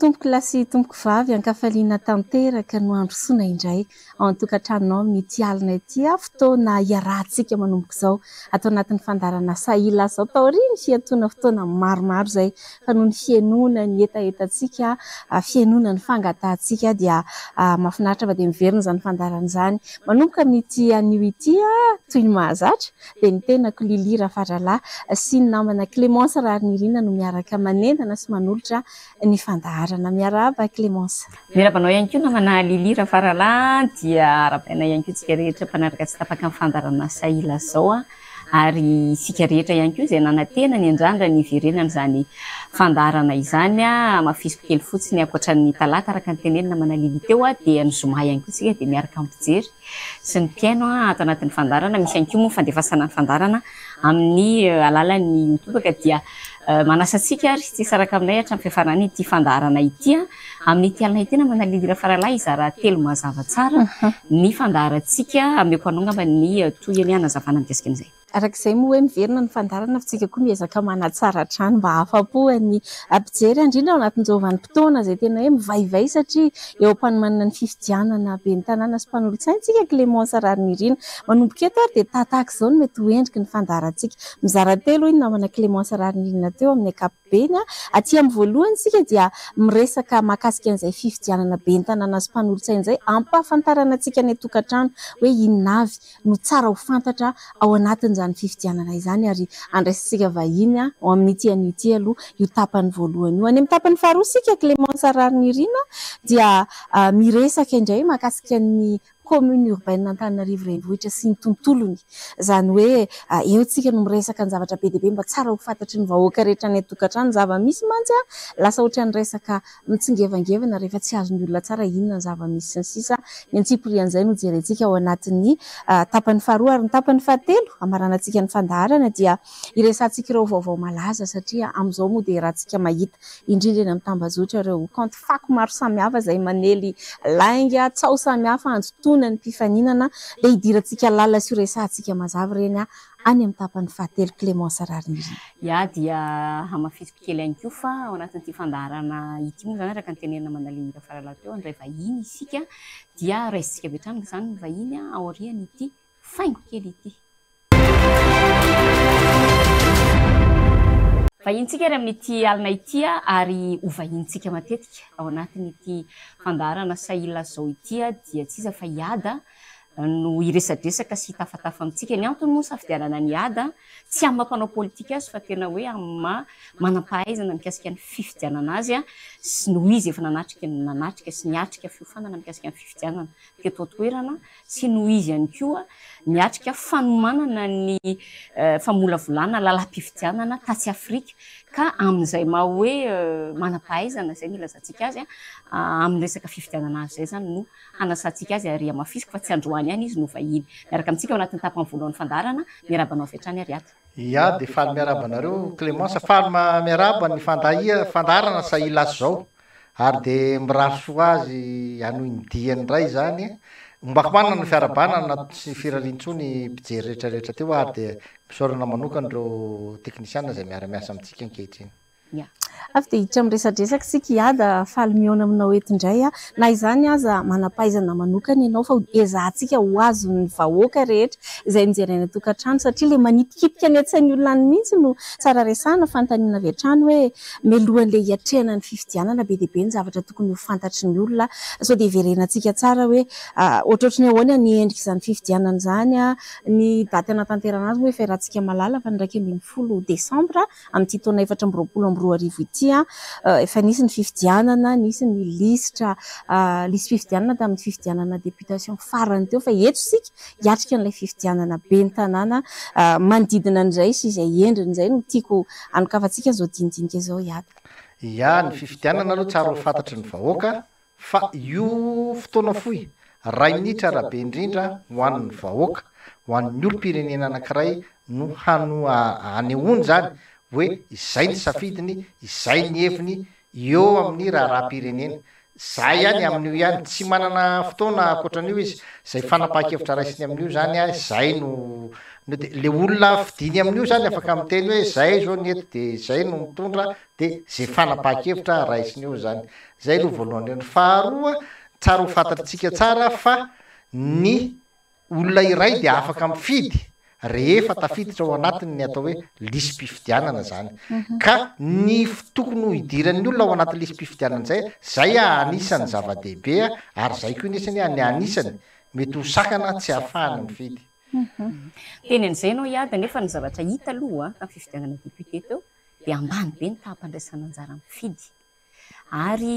Tompoko lasy tompoko vavy ankafaliana tanteraka no androsoana indray ao an-tokantranonao amin'ity alina ity fotoana iarahantsika manomboka izao atao anatin'ny fandarana sahila izao taoriany fiantoana fotoana maromaro izay fa noho ny fiainoana ny etaetantsika fiainoana ny fangatantsika dia mahafinaritra fa dia miverina izany fandarana izany manomboka amin'ity anio ity toy ny mahazatra dia ny tenako Lili Rafaralahy sy ny namana Clémence Rarinirina no miaraka manentana sy manolotra ny fandaharana. Miarahaba Clémence. Mirabanao ihany koa namana Lili Rafaralahy dia arabaina ihany koa tsika rehetra mpanaraka tsy tapaka amin'ny fandarana sahila izao ary isika rehetra ihany koa izay nanantena ny andrandra ny iverenana izany fandarana izany mafisiko kely fotsiny ankoatran'ny talata araka ny tenenina namana Lili teo dia ny zoma ihany koa tsika dia miaraka ampijery sy ny mpiaino ato anatin'ny fandarana misy ihany koa moa fandefasana ny fandarana amin'ny alalan'ny YouTube ka dia manasantsika ary tsy saraka aminay hatramin'ny fiafarany ity fandarana ity amin'ity alina ity namana Lili Rafaralahy izara telo mazava tsara ny fandarantsika ameko anao ngamba ny toyany hanazavana mikasika an'izay. Arak'izay moa hoe miverina ny fandarana fitsika koa miezaka manatsara trano mba hafapoan'ny ampijery indrindra ao anatin'izao vanim-potoana izay tena hoe mivaivay satria eo am-panomanana ny fifidianana be ny tanàna sy mpanolontsaintsika Clémence Rarinirina manomboka eto ary dia tataka izao no mety ho endriky ny fandarantsika mizara telo ny namana Clémence Rarinirina teo amin'ny ankapobeny aty amin'ny voalohany sika dia miresaka mahakasika an'izay fifidianana be ny tanàna sy mpanolontsaina izay ampahafantarana antsika ny tokantrano hoe inona avy no tsara ho fantatra ao anatin'izany fifidianana izany ary andraisantsika vahiny ao amin'ity an'ity aloha io tapany voalohany io. Any amin'ny tapany faharoa sika Clémence Rarinirina dia miresaka indray mahakasika ny commune urbaine Antananarivo renivohitra sy ny tontolony izany hoe eo tsika no miresaka ny zavatra be dia be mba tsara ho fantatry ny vahoaka rehetra ny tokantrano zava-misy mantsy lasa ohatran'ny resaka mitsingevangevana rehefa tsy azon'ny olona tsara inona ny zava-misy sy ny sisa ny antsipirian'izay no jerentsika ao anatin'ny tapany faharoa ary ny tapany fahatelo amaranantsika ny fandaharana dia iresantsika ireo vaovao malaza satria amin'izao moa dia rahantsika mahita indrindra eny amin'ny tambazotra ireo compte fako maro samihafa izay manely lainga tsao samihafa anjotoana ny mpifaninana dia hidirantsika lala sy resantsika mazava ireny any amin'ny tapany fahatelo Clémence Rarinirina. Ya dia hamafisiko kely ihany koa fa ao anatin'ity fandaharana ity moa izany araka ny tenenina namana Lili Rafaralahy teo andray vahiny isika dia raisintsika avy hatrany izany ny vahiny aoriany ity faingo kely ity. Vahintsika ary amin'ity alina ity ary ho vahintsika matetika ao anatin'ity fandaharana sahila izao ity dia tsy iza fa hiada no iresadresaka sy hitafatafa amintsika ny antony moa safidianana ny ada tsy amin'ny mampanao politika azy fa tena hoe amin'ny manam-pahaizana mikasika ny fifidianana azy sy noho izy efa nanatrika sy niatrika fiofanana mikasika ny fifidianana teto toerana sy noho izy ihany koa niatrika fanomanana ny famolavolana lalam-pifidianana tatsy Afrika ka amin'izay maha hoe manam-pahaizana izay ny ilazantsika azy amin'ny resaka fifidianana azy izay izany no hanasantsika azy ary amafisiko fa tsy androany ihany izy no vahiny miaraka amintsika ao anatin'ny tapany voalohany fandarana miarabanao avy hatrany ary ato. Ia dia faly miarabanareo Clémence faly miaraba ny fandarana sahila izao ary dia mirasoa azy anohy ny diany ray zany mbako manana ny fiarabanana sy firariantsony mpijery rehetrarehetra teo ary dia misaorana manokana ireo teknisiana izay miara-miasa amintsika ankehitriny. Avy dia hiditra miresadresaka sika hiada faly mihaona aminao eto indray na izany aza manam-pahaizana manokana ianao fa ezahantsika ho azo ny vahoaka rehetra izay mijery any tokantrano satria ilay manitikitika ny an-tsain'ny olona ny mihitsy no tsara resahana fanontaniana avy hatrany hoe mialohan'ilay hiatrehana ny fifidianana be dia be ny zavatra tokony ho fantatry ny olona sao dia iverenantsika tsara hoe ohatrohatrany ahoana ny endrika izany fifidianana izany ny daty anatanterana azy hoe efa iarahantsika malala fa ny 20 Desambra amin'ity taona 2024 ity efa nisy ny fifidianana nisy ny lisitra lisy fifidianana tamin'ny fifidianana députation farany teo fa eto sika hiatrika n'ilay fifidianana be ny tanàna manodidina an'izay sy izay endriny izay no tiako anokafantsika izao dinidinika izao hiady. Ia ny fifidianana aloha tsara ho fantatry ny vahoaka fa io fotoana fohy ray minitra rabe indrindra ho an'ny vahoaka ho an'ny olom-pirenena anankiray no hanehoany zany hoe izay ny safidiny izay ny heviny eo amin'ny raharam-pirenena zay ihany amin'io ihany tsy manana fotoana akoatran'io izy zay fanapaha-kevitra raisiny amin'io zany a zay no le olona fidiny amin'io zany afaka miteny hoe zay zao ny eto de zay no mitondra de zay fanapaha-kevitra raisiny io zany zay aloha voalohany. Faharoa tsara ho fantatritsika tsara fa ny olona iray de afaka mifidy rehefa tafiditra ao anatiny ny atao hoe lisym-pifidianana zany ka ny tokony ho idiran'ny olona ao anatin'ny lisym-pifidianana zay anisany zava-dehibe ary zay koa inisany ny anisany mety ho sakana tsy ahafahany mifidy. Teny an'izay anao iady nefa ny zavatra hita aloha tamin'ny fifidianana député teo de ambany be ny taham-pandraisana anjara mifidy ary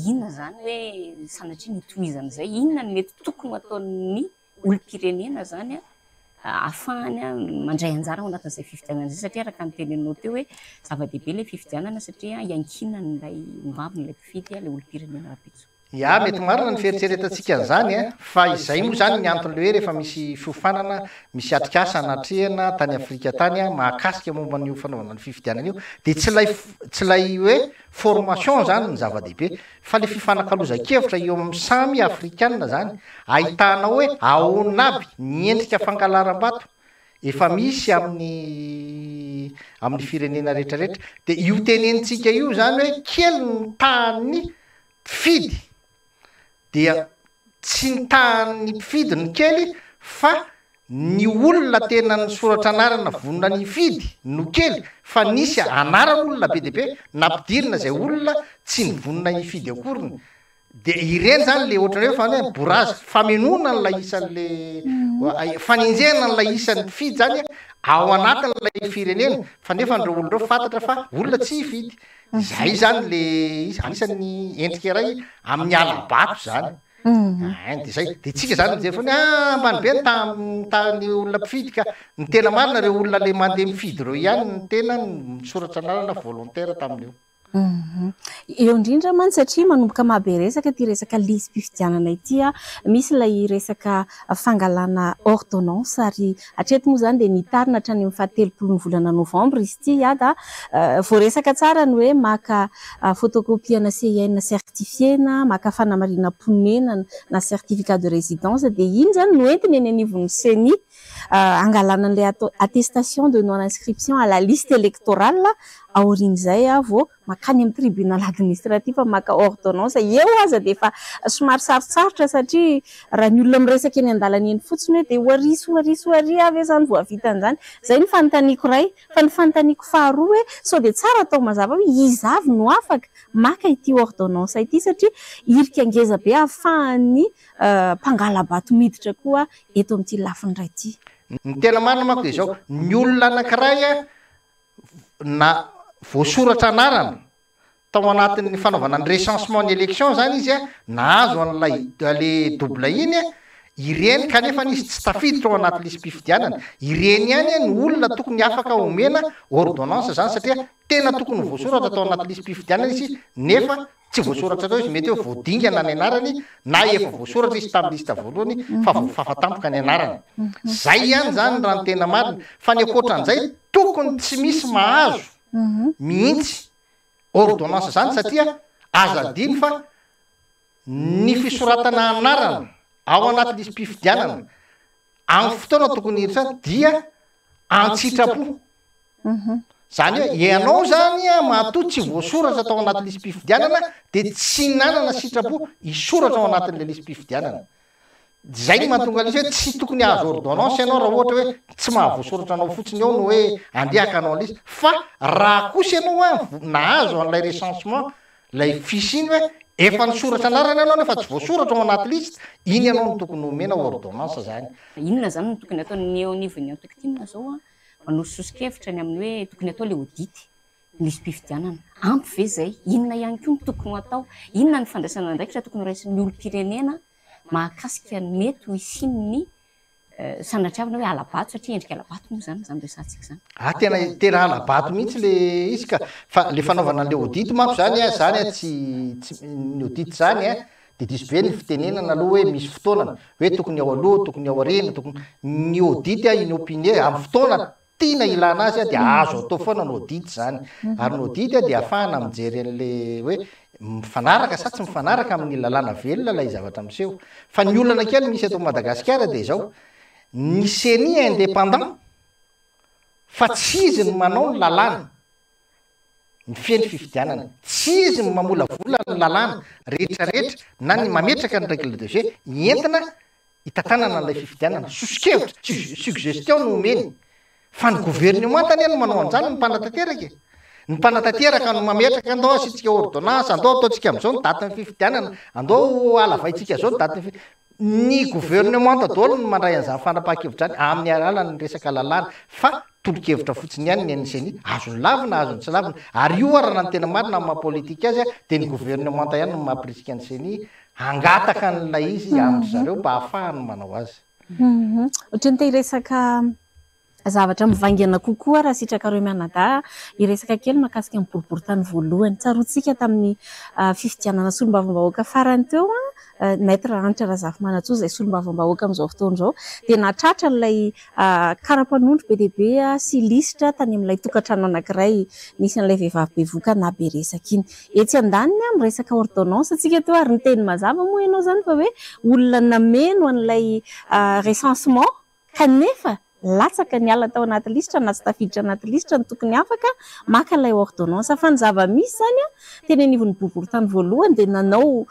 inona zany hoe sanatria nitohizan'izay inona ny mety tokony ataon'ny olom-pirenena zany ahafahany mandray anjara ao anatin'izay fifidianana zay satria araka nytenenao teo hoe zava-dehibe le fifidianana satria iankinan'ilay ombavy lay mpifidy le olom-pirenena rapitso. Ya mety marina ny fieritreretantsika an'izany fa izay moa zany ny antony le hoe rehefa misy fiofanana misy atrikasa anatrehana tany Afrika tany mahakasika momba ny fanaovana ny fifidianana io de tsy lay hoe formation zany ny zava-dehibe fa le fifanakaloza-kevitra eo amin'ny samy afrikanina zany ahitana hoe ahoanaby ny endrika fankalaram-bato efa misy amin'ny firenena rehetrarehetra de io tenenitsika io zany hoe kely ny tany mpifidy dia tsy ny tany mpifidy ny kely fa ny olona tena ny soratra anarana vonona ny fidy no kely fa nisy anaran'olona be dehibe nampidirina zay olona tsy ny vonona ny fidy akoriny de ireny zany le ohatrany hoe fa borazy faminona n'lay isan'le faninjena n'lay isan'ny mpifidy zany ao anatin'lay firenena fa nefa ndreo olona reo fantatra fa olona tsy hifidy. Zay zany le isan'ny endrika iray amin'ny alabato zany. De zay de tsika zany mijery foana ambany be tany olona mpifidy ka ny tena marina reo olona le mandeha mifidy reo ihany ny tena misoratra anarana volontaire tamin'io. Eo indrindra man satria manomboka mahabe resaka ty resaka lisym-pifidianana ity misy lay resaka fangalana ordonnance ary hatreto moa zany de nitarina hatrany amin'ny fahatelopolo ny volana novambra izy ity iada voaresaka tsara ny hoe maka photocopiana CIN certifié na maka fanamarina ponena na certificat de résidence de iny zany no entiny eny anivon'ny CENI angalana an'le attestation de non inscription à la liste électorale aorin'izay vao makany amin'ny tribunal administratif maka ordonnance eo aza de efa somary sarotsarotra satria raha ny olona miresaka eny an-dalana eny fotsiny hoe de oary avy zany voavita an'izany zay ny fanontaniako ray fa ny fanontaniako faharoa hoe sao de tsara atao mazava hoe izy avy no afaka maka ity ordonnance ity satria irika angeza be ahafahan'ny mpangala-bato miditra koa eto amin'ity lafiny ray ity. Ny tena marina manko de zao ny olona anankiray na voasoratra anarana tao anatin'ny fanaovana ny recensement ny élection zany izy nahazo an'lay le double iny ireny kanefa nisy tsy tafiditra ao anaty lisym-pifidianana ireny ihany ny olona tokony afaka omena ordonnance zany satria tena tokony voasoratra atao anaty lisym-pifidianana izy nefa tsy voasoratra atao izy mety hoe voadingana ny anarany na efa voasoratra izy tamin'ny lista voalohany fa voafafatampoka ny anarany zay ihany zany raha ny tena marina fa ny akoatran'izay tokony tsy misy mahazo mihitsy ordonnance zany satria azadiny fa ny fisoratana anarana ao anaty lisym-pifidianana amin'ny fotoana tokony irisa dia an-tsitrapo zany hoe ianao zany matoa tsy voasoratra atao anaty lisym-pifidianana de tsy nanana sitrapo isoratra ao anatin'le lisym-pifidianana zay ny mahatonga izy hoe tsy tokony azo ordonnance ianao raha ohatra hoe tsy mahavoasoratra anao fotsiny eo no hoe andehaka anao lista fa raha kosa ianao nahazo an'lay recensement lay fisy iny hoe efa nisoratra anarana ianao nefa tsy voasoratra ao anaty lista iny ianao no tokony omena ordonnance zany. Inona zany no tokony ataony eo anivon'ny autochtone zao manososokevitra ny amin'ny hoe tokony atao le audity lisym-pifidianana ampy ve zay inona ihany koa ny tokony atao inona ny fandraisana andraikitra tokony raisin'ny olom-pirenena mahakasika ny mety ho isin'ny sanatriavana hoe alabato satria endrika alabato moa zany resantsika zany. Tena alabato mihitsy le izy ka fa le fanaovana le audity manko zany tsy ny audity zany de diso be ny fitenenana aloha hoe misy fotoanana hoe tokony ao aloha tokony ao arena tokony ny audity inopiné amin'ny fotoana tiana ilana azy de azo atao foana ny audity zany ary ny audity de ahafahana mijery an'le hoe mifanaraka sa tsy mifanaraka amin'ny lalàna velona lay zavatra miseho fa ny olana kely misy eto Madagasikara de zao ny CENI indépendant fa tsy izy ny manao ny lalàna ny feny fifidianana tsy izy ny mamolavola ny lalàna rehetrarehetra na ny mametraka ny règle de jeu entina hitantanana n'ilay fifidianana sosikevitra suggestion no omeny fa ny gouvernement tany no manao an'izany ny mpanatanteraka ny mpanatanteraka no mametraka andao asitsika ordonnance andao ataontsika am'izao ny daty ny fifidianana andao alavaitsika zao ny daty ny gouvernement daholo no mandray an'izany fanapahan-kevitra any amin'ny alalany resaka lalàna fa tolo-kevitra fotsiny ihany ny CENI azony lavina azony tsy lavina ary io arana ny tena marina amin'ny maha-politika azy de ny gouvernement ihany no mampirisika ny CENI hangataka n'ilay izy amin'ny zareo mba ahafahany manao azy. Ohatrany te hiresaka zavatra mivaingana kokoa raha sitrakareo mianada hiresaka kely mahakasika ny boriboritany voalohany tsarotsika tamin'ny fifidianana solombavambahoaka farany teo Maître Anitra Razafy zay solombavambahoaka amin'izao fotoana izao dia natratra n'ilay karapanondro be dia be sy lisitra tany amin'ilay tokantrano anankiray nisy an'ilay vehivavy bevoka na be resaka iny etsy andaniny amin'ny resaka ordonnance antsika teo ary ny teny mazava moa ianao zany fa hoe olona nameno an'ilay recensement kanefa latsaka ny ala tao anaty lisitra na tsy tafiditra anaty lisitra ny tokony afaka maka ilay ordonnance fa ny zava-misy zany teny anivon'ny boriboritany voalohany dia nanao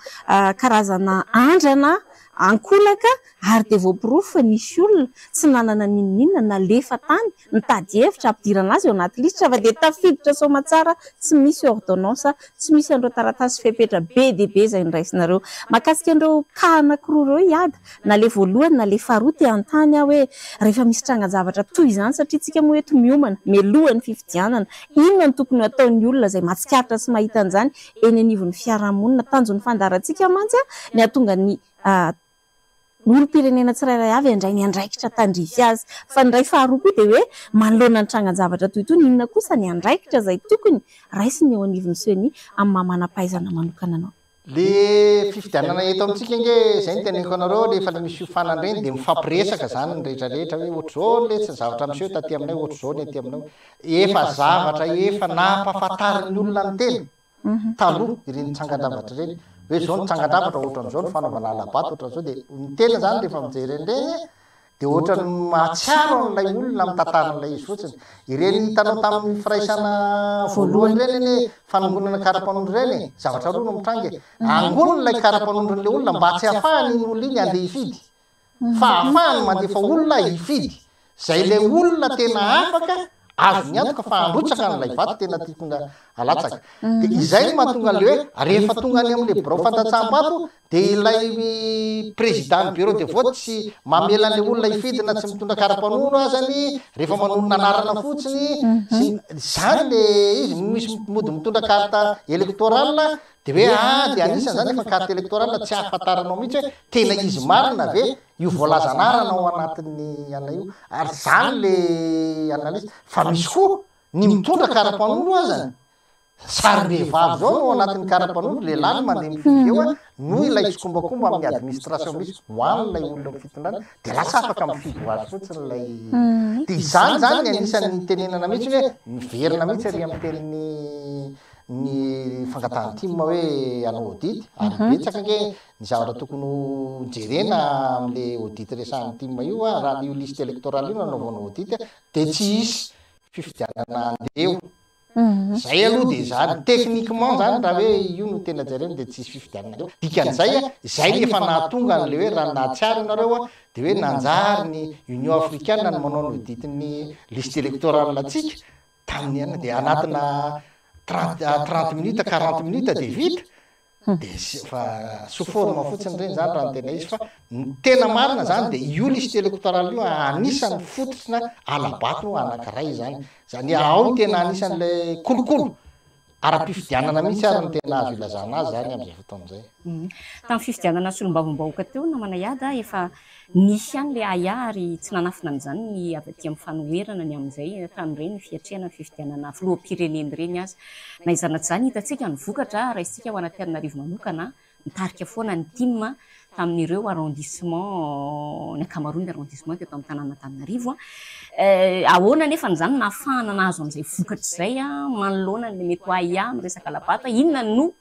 karazana andrana ankolaka ary dia voapirofo fa nisy olona tsy nanana ninonina nalefa tany nitady hevitra ampidirana azy eo anaty lisitra fa dia tafiditra somatsara tsy misy ordonnance tsy misy an'ireo taratasy fepetra be dia be izay niraisinareo mahakasika an'ireo ka anankiroa ireo hiady na le voalohany na le faharoa te antany aho hoe rehefa misy trangan-javatra toy izany satria tsika moa eto miomana mialohan'ny fifidianana inona ny tokony ataon'ny olona izay mahatsikaritra sy mahita an'izany eny anivon'ny fiarahamonina tanjon'ny fandarantsika mantsy ny atonga ny olom-pirenena tsirairay avy andray ny andraikitra tandrify azy fa ny ray faharoa koa dia hoe manoloana ny trangan-javatra toy itony inona kosa ny andraikitra izay tokony raisiny eo anivon'ny CENI amin'ny maha-manam-pahaizana manokana anao. Le fifidianana eto amintsika nge zay ny teneniko anareo rehefa le misy fiofanana reny dia mifampiresaka zany ny rehetrarehetra hoe ohatr'izao le tsy zavatra miseho taty aminay ohatr'izao ny aty aminao efa zavatra efa nampahafantarin'ny olona ny tena taloha ireny tsangan-davatra reny hoe zao ny tsangan-davatra ohatran'izao ny fanaovana alabato ohatran'izao dia ny tena zany rehefa mijeren'ireny dia ohatrany mahatsiaro an'ilay olona amin'ny tantaran'ilay izy fotsiny ireny hitanao tamin'ny firaisana voalohany reny eny fanongonana karapanondro reny zavatra roa no mitrangy angonina ilay karapanondron'ilay olona mba tsy ahafahany iny olona iny andeha hifidy fa ahafahany mandefa olona hifidy zay ilay olona tena afaka azo ny antoka fa androtsaka n'ilay vato tena tiatonga alatsaka dia izay no mahatonga an'le hoe rehefa tonga any amin'le birao fandatsaham-bato dia ilay président bureau de vote sy mamela an'le olona hifidina tsy mitondra karapanondro azany rehefa manonona anarana fotsiny sy zany le izy misy mody mitondra carte électorale dia hoe dia anisany zany efa carte électorale tsy ahafantaranao mihitsy hoe tena izy marina ve io voalazanarana ao anatin'ny anay io ary zany le analisa fa misy koa ny mitondra karapanondro azany sary vehivavy zao no anatin'ny karapanondro lehilahy no mandeha mifidy eo no ilay tsokombakomba amin'ny administration misy hoan'ilay olona mifitondrana dia lasa afaka mifidy ho azy fotsiny ilay dia izany zany ny anisan'ny tenenana mihitsy hoe miverina mihitsy ary amin'ny tenin'ny ny fangatahana-tima hoe anao audity ary betsaka nge ny zavatra tokony jerena amin'le audity resahan'ny tima io raha io liste électorale io nanaovana audity dia tsy hisy fifidianana andeo zay aloha dia zany techniquement zany raha hoe io no tena jerena dia tsy hisy fifidianana andeo dikan'izay zay nefa nahatonga n'le hoe raha nahatsiaro nareo dia hoe nanjary ny Union africaine no manao ny audity ny liste électorale atsika tamin'ny ana dia anatina 30 minutes 40 minutes dia vita dia fa sous forme fotsiny reny zany raha ny tena izy fa tena marina zany dia io liste électorale io anisany fototrina alabato anankiray zany zany ao tena anisan'ilay kolokolo ara-pifidianana mihitsy ary ny tena azo ilazana azy zany amin'izay fotoan'izay tamin'ny fifidianana solombavambahoaka teo namana iada efa nisy ihany le ayary tsy nanafina an'izany ny avy aty amin'ny fanoherana ny amin'izay tamin'ireny fiatrehana ny fifidianana filoham-pireneny ireny azy na izanaty izany hitantsika ny vokatra raha isika ho anaty Antananarivo manokana nitarika foana ny timma tamin'ireo arrondissement ny ankamaroany arrondissement teto amin'ny tanàna Antananarivo ahoana nefa n'izany nahafahana nahazo amin'izay vokatra izay manoloana ny mety ho aya amin'ny resaka alabato inona no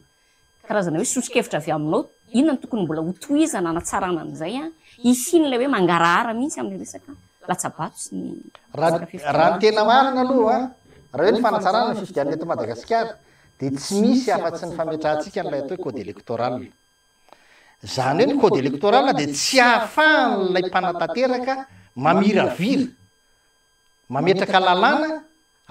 karazana hoe sosikevitra avy aminao inona no tokony mbola hotohizana anatsarana an'izay a isiny lay hoe mangarahara mihitsy amin'ny resaka latsabato sy ny raha ny tena marina aloha raha hoe ny fanatsarana ny fifidianana eto Madagasikara dia tsy misy afa-tsy ny fametrahantsika n'ilay atao hoe code électoral. Zany hoe ny code électoral dia tsy ahafahan'ilay mpanatanteraka mamiravira mametraka lalàna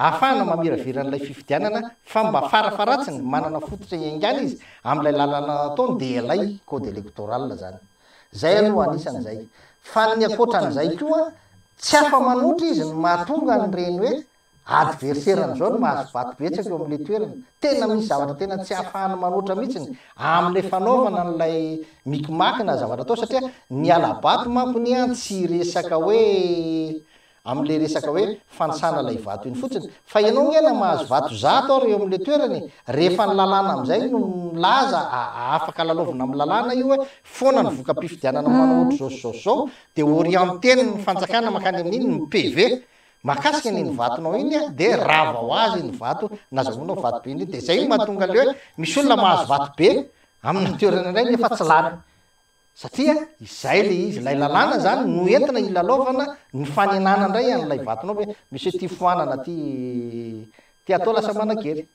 ahafahana mamiraviran'ilay fifidianana fa mba farafaratsiny manana fototra iangana izy amin'ilay lalàna nataony dia ilay code électoral zany. Zay aloha anisan'izay. Fa ny akoatran'izay koa tsy afa manoatra izy ny mahatonga an'ireny hoe adversaire-n'izao no mahazo vato betsaka eo amin'ilay toerana. Tena misy zavatra tena tsy ahafahana manoatra mihitsiny amin'ilay fanaovana n'ilay mikimakina zavatra atao satria ny alabato manko ny tsy resaka hoe amin'ilay resaka hoe fanisana ilay vato iny fotsiny fa ianao ngena mahazo vato zato ary eo amin'ilay toerany rehefa ny lalàna amin'izay no milaza afaka lalaovina amin'ny lalàna io hoe foana ny voka-pifidianana manao ohatry zao dia orienteny ny fanjakana makany amin'iny ny PV makasika n'iny vatonao iny dia rava ho azy iny vato nazahoanao vato be iny dia zay mahatonga le hoe misy olona mahazo vato be amina toerana iray nefa tsy lany satria izay le izy lay lalàna zany no entina ilalaovana ny fanenana indray an'ilay vatonao hoe misy hoe ty foanana ty atao lasa manakely.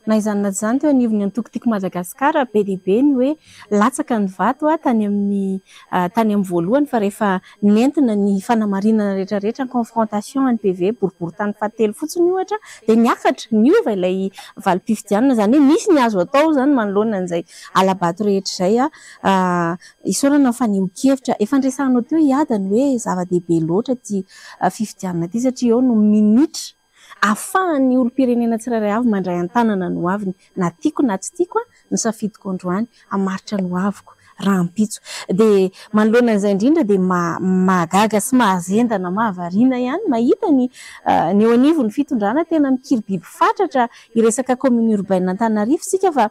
Na izany na izany teo anivon'ny antokotiko Madagasikara be dia be ny hoe latsaka ny vato tany amin'ny voalohany fa rehefa nentina ny fanamarinana rehetrarehetra ny confrontation ny PV boribory tany fahatelo fotsiny ohatra dia niakatra niova ilay valim-pifidianana zany hoe misy ny azo atao zany manoloana an'izay alabato rehetra izay isaorana faneho-kevitra efa andresanao teo hiadany hoe zava-dehibe loatra ty fifidianana ty satria eo no minitra ahafahan'ny olom-pirenena tsirairay avy mandray an-tanana no aviny na tiako na tsy tiako ny safidiko androany hamaritra no aviko raha ampitso dia manoloana an'izay indrindra dia mahagaga sy mahazendana mahavariana ihany mahita ny eo anivon'ny fitondrana tena mikiribiby fatratra iresaka commune urbaine Antananarivo sika fa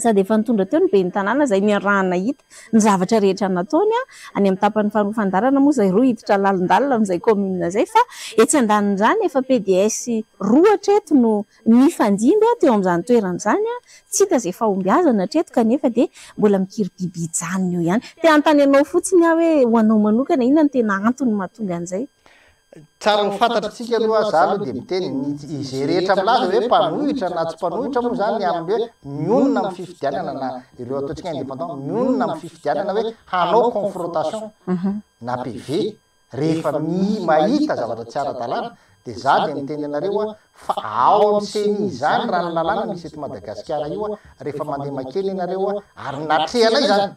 sady efa nitondra teo ny be ny tanàna izay niarahana hita ny zavatra rehetra nataony any amin'ny tapany faharoa fandarana moa izay roa hiditra lalindalina amin'izay commune izay fa etsy andanin'izany efa PDS roa hatreto no nifandimby teo amin'izany toerana izany tsy hita izay fahombiazana hatreto kanefa dia mbola mikiribiby hijanona eo ihany. Te anontany ianao fotsiny hoe ho anao manokana inona no tena antony mahatonga an'izay? Tsara ny fantatritsika aloha za aloha dia miteny izay rehetra milaza hoe mpanohitra na tsy mpanohitra moa zany amin'ny hoe mionona amin'ny fifidianana na ireo ataontsika indépendant mionona amin'ny fifidianana hoe hanao confrontation na PV rehefa mahita zavatra tsy ara-dalàna dia za dia miteny anareo fa ao amin'ny CENI izany raha ny lalàna misy eto Madagasikara io rehefa mandeha makely ianareo ary natrehanay zany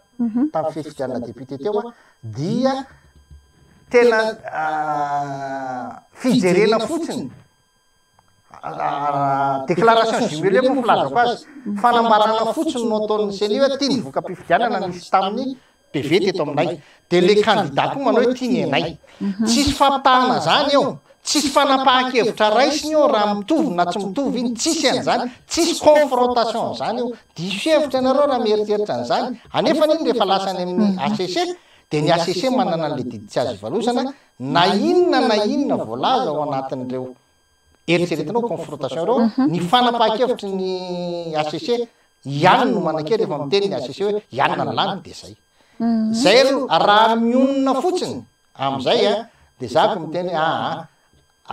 tamin'ny fifidianana député teo dia tena fijerena fotsiny déclaration jumélée moa filazako azy fanambarana fotsiny no ataon'ny CENI hoe tia ny voka-pifidianana nisy tamin'ny PV teto aminay dia le candidat koa manao hoe tia ny anay tsisy fampitahana zany eo tsisy fanapahan-kevitra raisiny eo raha mitovy na tsy mitovy iny tsisy an'izany tsisy confrontation zany eo diso hevitra ianareo raha mieritreritra an'izany anefa iny rehefa lasany amin'ny ACC dia ny ACC manana an'ilay didy tsy azo ivalosana na inona voalaza ao anatin'ireo eritreretinao confrontation ireo ny fanapahan-kevitry ny ACC ihany no manakely rehefa miteny ny ACC hoe ianona ny lany dia zay zay aloha raha mionona fotsiny amin'izay dia zako miteny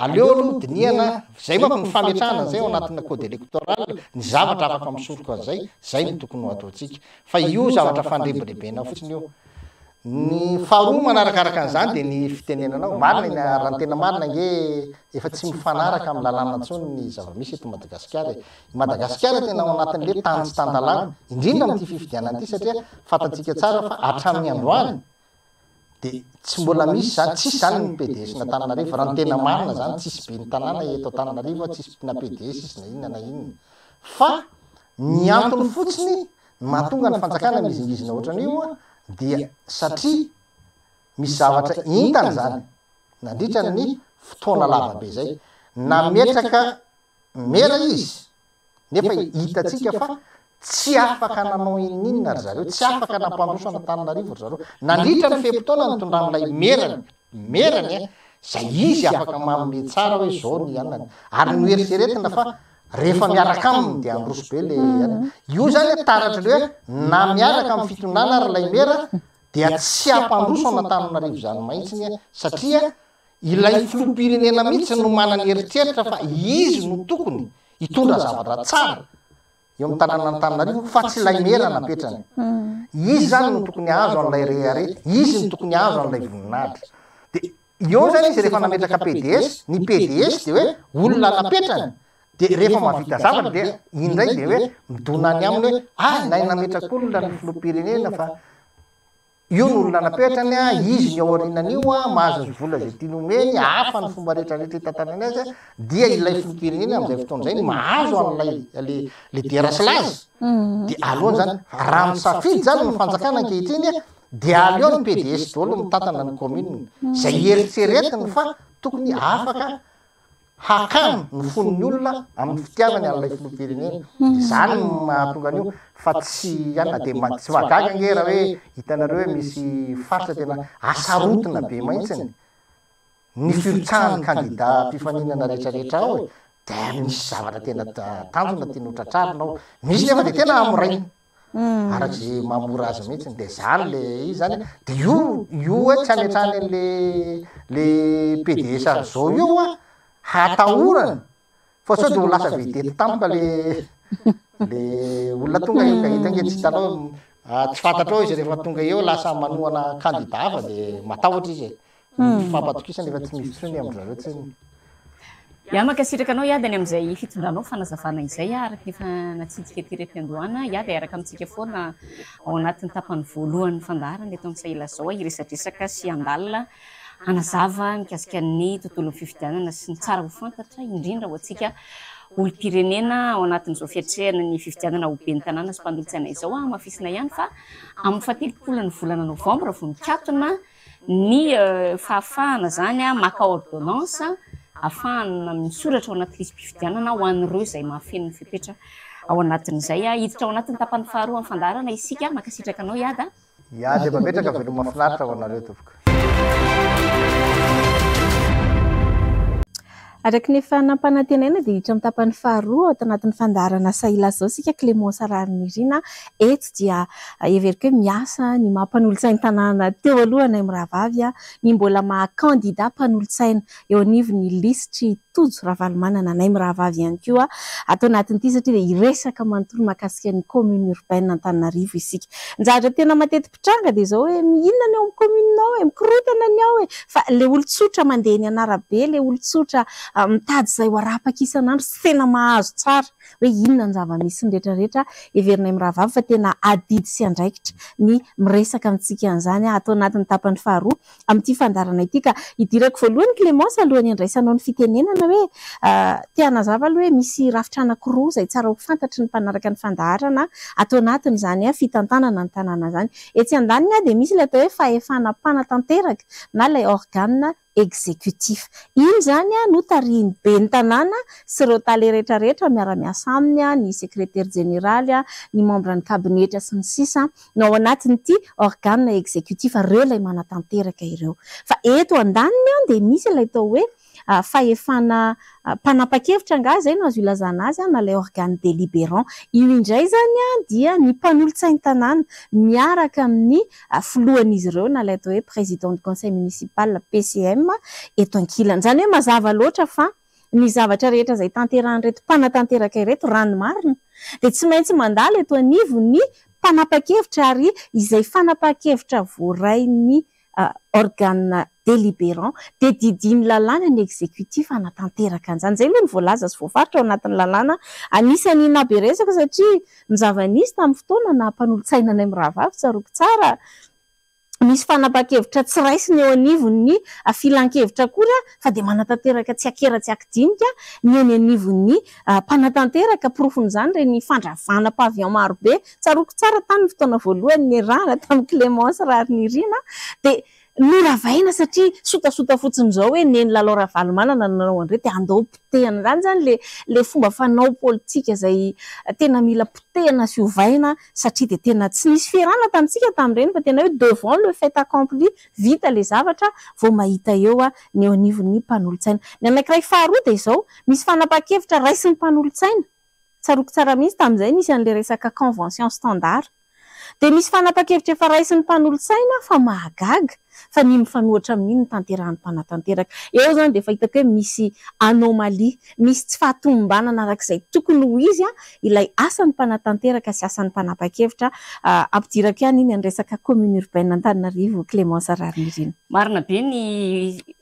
aleo aloha dinihana zay manko ny fametrahana zay ao anatina code électoral ny zavatra afaka misoroka an'izay zay ny tokony ho ataontsika fa io zavatra fandrebirebena fotsiny io. Ny faharoa manarakaraka an'izany dia ny fitenenanao marina raha ny tena marina nge efa tsy mifanaraka amin'ny lalàna intsony ny zava-misy eto Madagasikara. Madagasikara tena ao anatin'le tany tsy tan-dalàna indrindra amin'ity fifidianana ity satria fantatsika tsara fa hatramin'ny androany dia tsy mbola misy zany tsisy zany ny PDS na Antananarivo raha ny tena marina zany tsisy be ny tanàna eto Antananarivo tsisy na PDS izy na inona na inona fa ny antony fotsiny mahatonga ny fanjakana mizingizina ohatran'io dia satria misy zavatra intana zany nandritra ny fotoana lavabe zay nametraka mera izy nefa hitatsika fa tsy afaka nanao inona ry zareo tsy afaka nampandrosana Antananarivo ry zareo nandritra ny fehim-potoana nitondran'ilay merany zay izy afaka manome tsara hoe zao ny anany ary no eritreretina fa rehefa miaraka aminy de androso be le io zany taratra le hoe na miaraka amin'ny fitonana ary lay mera dia tsy ampandroso Antananarivo zany mahitsiny satria ilay filoham-pirenena mihitsy no manana eritreritra fa izy no tokony hitondra zavatra tsara eo amin'ny tanàna Antananarivo fa tsy lay mera napetrany izy zany no tokony azo an'ilay reharety izy no tokony azo an'ilay voninahitra de eo zany izy rehefa nametraka PDS ny PDS de hoe olona napetrany de rehefa mahavita zavatra de indray de hoe midonany aminy hoe nay nametraka olona ny filoham-pirenena fa io no olona napetrany izy ny aorinan'io mahazo ny vola zay tiany omeny hafa ny fomba rehetrarehetra hitantanany azy dia ilay filoham-pirenena amin'izay fotoana zay mahazo an'ilay le deraslazy de alohany zany raha misafidy zany ny fanjakana ankehitriny de aleo ny PDS daholo mitantana ny commune zay eritseretiny fa tokony afaka hakano ny fonony olona amin'ny fitiavany an'ilay filoham-pirenena de zany mahatonga an'io fa tsy ana de tsy mahagaga nge raha hoe hitanareo hoe misy faritra tena asarotina be mahitsiny ny firotsahan'ny candidat mpifaninana rehetrarehetra ao de misy zavatra tena tanjona tena hotratrarinao misy nefa de tena amirainy arak'izay mamora azy mihitsiny de zany le izy zany de io hoe tsy ametrany le PDS azy zao io hatahorana fa sao de ho lasa vedety tampoka le olona tonga eo ka hitange tsy hitanao tsy fantatrao izy rehefa tonga eo lasa manohana candidat hafa de matahotra izy fampatokisana efa tsy misy tsony amin'izareo tsiny ia makasitraka anao iadany amin'izay fitondranao fanazavana izay araka nefa natsitsika ty retim-piandohana iady araka amintsika foana ao anatin'ny tapany voalohany fandaharana eto amin'ny saila zao iresadresaka sy andalina anazava mikasika ny tontolon'ny fifidianana sy ny tsara ho fantatra indrindra ho atsika olo-pirenena ao anatin'izao fiatrehana ny fifidianana ho ben'ny tanàna sy mpandolotsaina izao mafisina ihany fa amin'ny fahatelopolany volana novambra vao mikatona ny fahafahana zany maka ordonnance ahafahana misoratra ao anaty lisy-pifidianana ho an'ireo izay mahafeno ny fipetra ao anatin'izay hiditra ao anatin'ny tapany faharoa amin'ny fandaharana isika makasitraka anao iada iady mametraka veloma mahafinaritra ao anareo topoka araky ny efa nampanantenaina dia hiditra amin'ny tapany faharoa ao anatin'ny fandaharana saila zao sika Clémence Rarinirina eto dia everiko hoe miasa ny mampanolotsainy tanàna teo alohana Imravavy ny mbola maha-candidat mpanolotsaina eo anivon'ny lisitry Tojo Ravalomanana na Imravavy ihany koa atao anatin'ity satria dia iresaka manontolo mahakasika ny commune urbaine Antananarivo isika nzatra tena matety pitranga dia zao hoe inona ny ao amin'ny communenao hoe mikorotana ny ao hoe fa le olon-tsotra mandeha ny anarabe le olon-tsotra mitady zay ho arapaka isan'andro sy tena mahazo tsara hoe inona ny zava-misy ny rehetrarehetra everina Imravavy fa tena adidy sy andraikitra ny miresaka amintsika an'izany atao anatin'ny tapany faharoa amin'ity fandarana ity ka idirako voalohany Clémence alohany andraisanao ny fitenenana hoe tianazava aloha hoe misy rafitra anankiroa izay tsara ho fantatry ny mpanaraka ny fandaharana atao anatiny zany fitantanana ny tanàna zany etsy andaniny dia misy ilay atao hoe fahefana mpanatanteraka na ilay organe exécutif iny zany no tarihiny be ny tanàna sy ireo tale rehetrarehetra miara-miasa aminy ny secrétaire général ny membre ny kabinetra sy ny sisa no ao anatin'ity organe exécutif ireo ilay manatanteraka ireo fa eto andaniny dia misy ilay tao hoe fahefana mpanapa-kevitra nga zay no azo ilazana azy na ilay organe délibérant io indray zany dia ny mpanolotsainy tanàna miaraka amin'ny filohan'izy ireo na ilay atao hoe président du conseil municipal PCM eto ankilany zany hoe mazava loatra fa ny zavatra rehetra izay tanterahan'ireto mpanatanteraka ireto rano marina dia tsy maintsy mandala eto anivo ny mpanapa-kevitra ary izay fanapa-kevitra voarainy organe délibérant dia didiny lalàna ny exécutif anatanteraka an'izany zay aloha ny voalaza sy voafaritra ao anatin'ny lalàna anisany naberesaka satria ny zava-nisy tamin'ny fotoana na mpanolotsaina ny Imravavy tsaroko tsara misy fanapa-kevitra tsy raisiny eo anivon'ny filan-kevitra koa fa dia manatanteraka tsy akera tsy akidinika ny eny anivon'ny mpanatanteraka profon'izany reny fandravana pavion marobe tsaroko tsara tany ny fotoana voalohany ny rana tamin'ny Clémence Rarinirina dia noravaina satria sotasota fotsiny zao hoe neny lalao ravalomanana nanao andre de andao potehana zany zany le fomba fanao politika zay tena mila potehana sy ovaina satria de tena tsy nisy fiarana tamintsika tamin'ireny fa tena hoe devant le fait accompli vita le zavatra vao mahita eo ny eo anivon'ny mpanolontsaina. Ny anankiray faharoa de izao misy fanapa-kevitra raisin'ny mpanolontsaina tsaroko tsara mihitsy tamin'izay nisy an'le resaka convention standard de misy fanapa-kevitra efa raisin'ny mpanolontsaina fa mahagaga fa ny mifanohatra amin'iny ny tanterahan'ny mpanatanteraka. Eo zany de fahitako hoe misy anomalie, misy tsy fahatomombanana arak'izay tokony ho izy ilay asan'ny mpanatanteraka sy asan'ny mpanapa-kevitra ampidirako ihany iny ny resaka commune urbaine Antananarivo Clémence Rarmirina. Marina be ny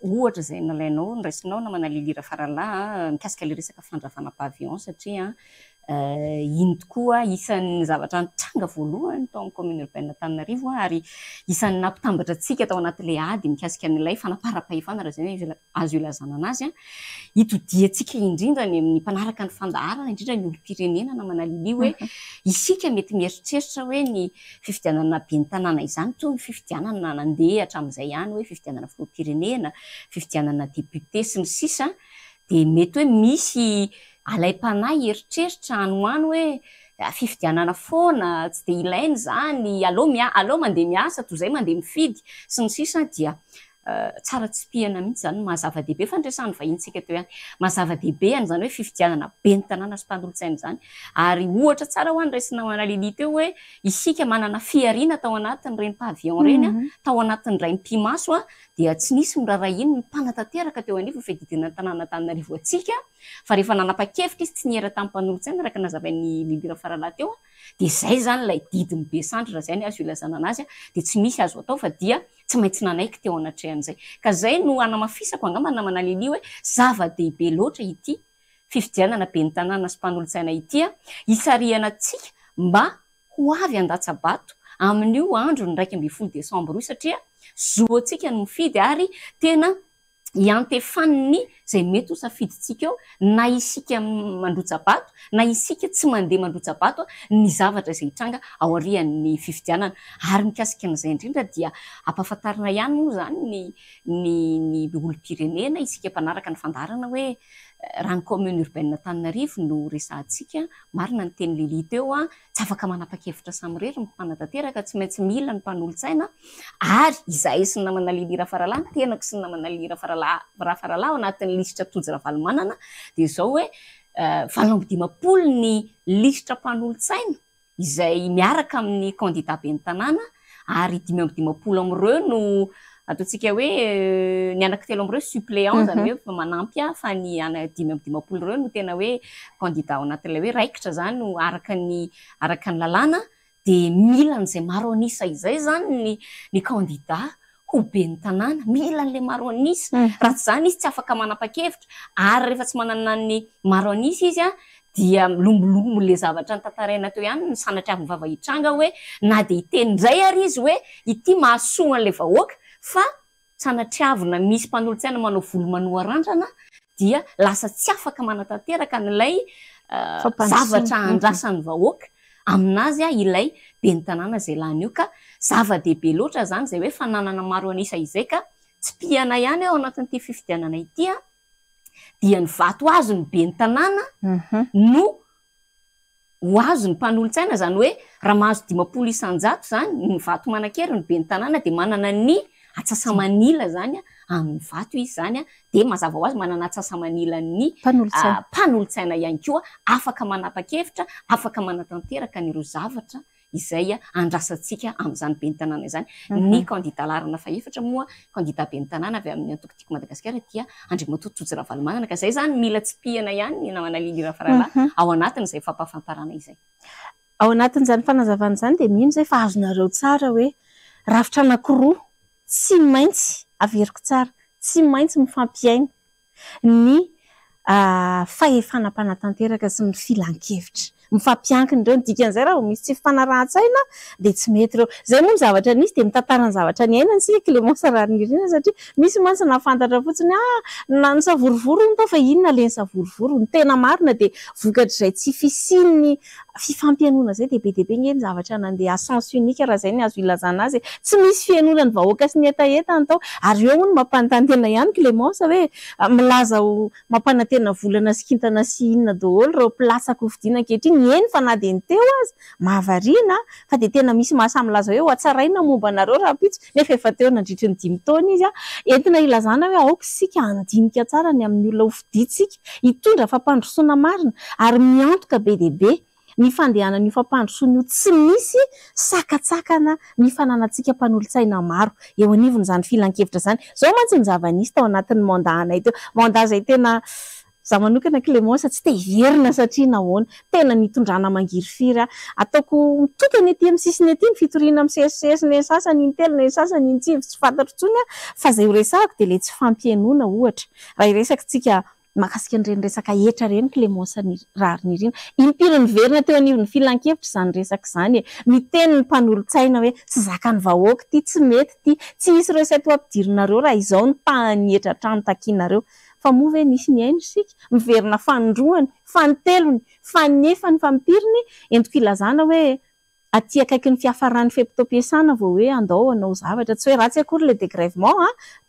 ohatra zay nalainao nyraisinao namana Lili Rafaralahy mikasika le resaka fandravana pavillon satria iny tokoa isan'ny zavatra nitranga voalohany tao amin'ny commune urbaine Antananarivo ary isan'ny nampitambatra antsika tao anatin'ilay ady mikasika an'ilay fanapara-pahefana raha zay azo ilazana anazy itodiantsika indrindra ny amin'ny mpanaraka ny fandaharana indrindra ny olom-pirenena namana Lili hoe isika mety mieritreritra hoe ny fifidianana ben'ny tanàna izany toy ny fifidianana nandeha hatramin'izay ihany hoe fifidianana filoham-pirenena, fifidianana député sy ny sisa de mety hoe misy alay-panahy eritreritra anoano hoe fifidianana foana tsy de ilainy zany aleo mandeha miasa toy izay mandeha mifidy sy ny sisa dia tsara tsy pihana mihitsy zany mahazava-dehibe fandresan'ny vahintsika teo ihany mahazava-dehibe any zany hoe fifidianana ben'ny tanàna sy mpanolontsaina zany ary ohatra tsara ho any raisina mana Lili teo hoe isika manana fiariana tao anatin'ireny pavillon reny tao anatin'ray mpimaso dia tsy nisy miraharaha iny ny mpanatanteraka teo anivo fedidina tanàna Antananarivo atsika fa rehefa nanapa-kevitra izy tsy niera tamin'ny mpanolontsaina araka nazavain'ny Lili Rafaralahy teo de zay zany lay didiny be sandry raha zay ny azo ilazana anazy de tsy misy azo atao fa dia tsy maintsy nanaiky teo anatrehan'izay ka zay no anamafisako angamba namana Lili hoe zava-dehibe loatra ity fifidianana ben'ny tanàna sy mpanolontsaina ity isarihana atsika mba ho avy an-datsabato amin'io andro ny 1 Desambra io satria zo atsika no mifidy ary tena iantefaniny zay mety ho safiditsika eo na isika mandrotsabato na isika tsy mandeha mandrotsabato ny zavatra izay hitranga ao arian'ny fifidianana ary mikasika an'izay indrindra dia ampahafantarina ihany moa zany ny olom-pirenena isika mpanaraka ny fandarana hoe raha ny commune urbaine Antananarivo no resahantsika marina ny teny Lili teo tsy afaka manapa-kevitra samirery ny mpanatanteraka tsy maintsy mila ny mpanolontsaina ary izahay sy ny namana Lili Rafaralahy tenako sy ny namana Lili Rafaralahy ao anatin'ny lisitra tojo ravalomanana de zao hoe 720 ny lisitra mpanolontsaina izay miaraka amin'ny candidat ben'ny tanàna ary 520 amin'ireo no ataontsika hoe ny anankitelo amin'ireo suppléant zany hoe manampy fa ny 520 ireo no tena hoe candidat ao anatin'ilay hoe raikitra zany no araka ny lalàna de mila n'izay maro anisa izay zany ny candidat ho ben'ny tanàna mila n'le maro anisa raha tsy zany izy tsy afaka manapa-kevitra ary rehefa tsy manana ny maro anisa izy dia lombolombo le zavatra ny tantaraina teo ihany ny sanatry avy vava hitranga hoe na de itenindray ary izy hoe ity mahasoa an'le vahoaka fa sanatriavina misy mpanolontsaina manao volo manoarandrana dia lasa tsy afaka manatanteraka n'ilay zavatra andrasan'ny vahoaka aminazy ilay ben'ny tanàna zay lany io ka zava-dehibe loatra zany zay hoe fananana maro anisa izay ka tsy pihana ihany ao anatin'ity fifidianana ity dia ny vato azo ny ben'ny tanàna no ho azo ny mpanolontsaina zany hoe raha mahazo 50 isan-jato zany ny vato manan-kery ny ben'ny tanàna de manana ny atsasamanila zany amin'ny vato izy zany de mazava ho azy manana atsasamanila ny mpanolontsaina ihany koa afaka manapa-kevitra afaka manatanteraka n'ireo zavatra izay andrasantsika amin'izany ben'ny tanàna izany ny candidat larana faefatra moa candidat ben'ny tanàna avy amin'ny antokotiko Madagasikara dia Andriamatoa Tojo Ravalomanana ka zay zany mila tsy pihana ihany ny namana Lili Rafaralahy ao anatin'izay fampahafantarana izay ao anatin'izany fanazavana izany de mino zay fa azonareo tsara hoe rafitra anankiroa tsy maintsy averiko tsara tsy maintsy mifampiaina ny fahefanam-panatanteraka sy ny filan-kevitra mifampiankina ireo, ny dikan'izay raha misy tsy fifanarahan-tsaina dia tsy mety ireo. Zay moa ny zavatra nisy dia mitantara ny zavatra ny ainany sika Clémence Rarinirina, satria misy mantsy nahafantatra fotsiny na ny savorovorony tao fa inona le ny savorovorony, ny tena marina dia vokatra izay tsy fisian'ny fifampianoana zay dia be dia be ny zavatra nandeha à sens unique raha zay ny azo ilazana azy. Tsy misy fianonana ny vahoaka sy ny etaetany tao, ary eo no mampanotantena ihany Clémence hoe milaza ho mampanantena volana sy kintana sy inona daholo ireo mpilatsaka hovidiana ankehitriny. Eny fa na dia ny teo azy mahavariana fa dia tena misy mahasamilaza hoe hoatsaraina momba anareo raha pitso, nefa efa teo nandritry ny 5 taona izy entina ilazana hoe aoka sika andinika tsara ny amin'ny olona hovidintsika, hitondra fampandrosoana marina ary miantoka be dia be ny fandehanan'io fampandrosoana io, tsy misy sakatsakana ny fananantsika mpanolontsaina maro eo anivony izany filan-kevitra izany. Zao mantsy ny zava-nisy tao anatin'ny mandatnay teo, mandat izay tena za manokana Clémence tsy te hiverina satria nahoana tena nitondrana mangiry-firy ataoko mitokana ety amin'ny sisiny ety ny fitoriana amin'ny CSCS ny sasany ny telo ny sasany ny tsivy tsy fantatro intsony fa zay ho resahako dia le tsy fampianoana ohatra raha iresaka tsika mahakasika an'ireny resaka etra reny Clémence Rarinirina. Impiry niverina teo anivon'ny filan-kevitra izany resaka izany miteny ny mpanolontsaina hoe tsy zakan'ny vahoaka ty, tsy mety ty, tsy hisy ireo iseto ampidirinareo raha izao ny tany etra trano takianareo. Fa moa ve nisy ny aino sika miverina fanindroany, fanitelony, fanefany, fampiriny entiko ilazana hoe aty akaiky ny fiafaran'ny fempitom-piasana vao hoe andao anao zavatra, tsy hoe ratsy akory le dégrèvement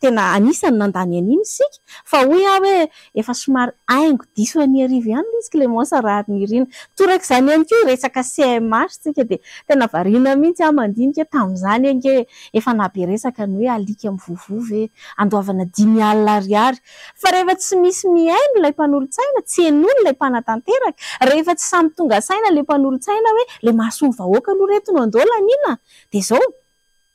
tena anisany nandany an'iny sika fa hoy hoe efa somary aingo diso any arivo ihany izy Clémence Rarinirina. Toraka izany ihany koa resaka CMH sika dia tena variana mihitsy mandinika tamin'izany ange efa nabe resaka ny hoe alika mivovovy andoavana 5,000 ariary fa rehefa tsy misy miaino ilay mpanolontsaina, tsy henony ilay mpanatanteraka, rehefa tsy samy tonga saina ilay mpanolontsaina hoe le mahasoa vahoaka aloha reto no andola nina dia zao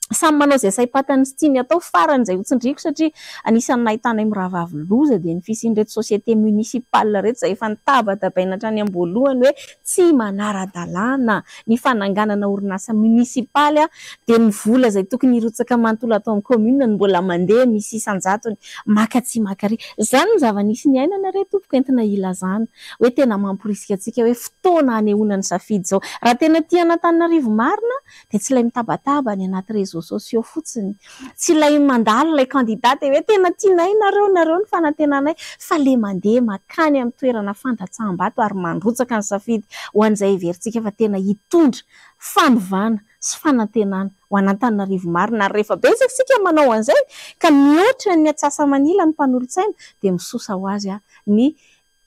samy manao izay saim-patany sy tiany atao farany izay hotsindriko satria anisan'ny nahitana miravavy loza dia ny fisian'ireto société municipale reto izay efa nitabatabaina hatrany am-boalohany hoe tsy manara-dalàna ny fananganana orinasa munisipaly dia ny vola izay tokony hirotsaka manontolo atao amin'ny commune ny mbola mandeha misy isan-jatony maka tsy makary. Izany ny zava-nisy ny ainana reto tompoko entina ilazana hoe tena mamporisika antsika hoe fotoana hanehoana ny safidy zao. Raha tena tia Antananarivo marina dia tsy ilay mitabataba ny anaty réseaux sociaux fotsiny, tsy ilay mandalo ilay candidat hoe tena tianay nareo ny fanantenanay, fa le mandeha makany amin'ny toerana fandatsaham-bato ary mandrotsaka ny safidy ho an'izay heverintsika fa tena hitondra fanovana sy fanantenana ho an'Antananarivo marina. Ary rehefa betsaka sika manao an'izay ka mihoatra ny atsasa-manila ny mpanolontsaina dia misosa ho azy ny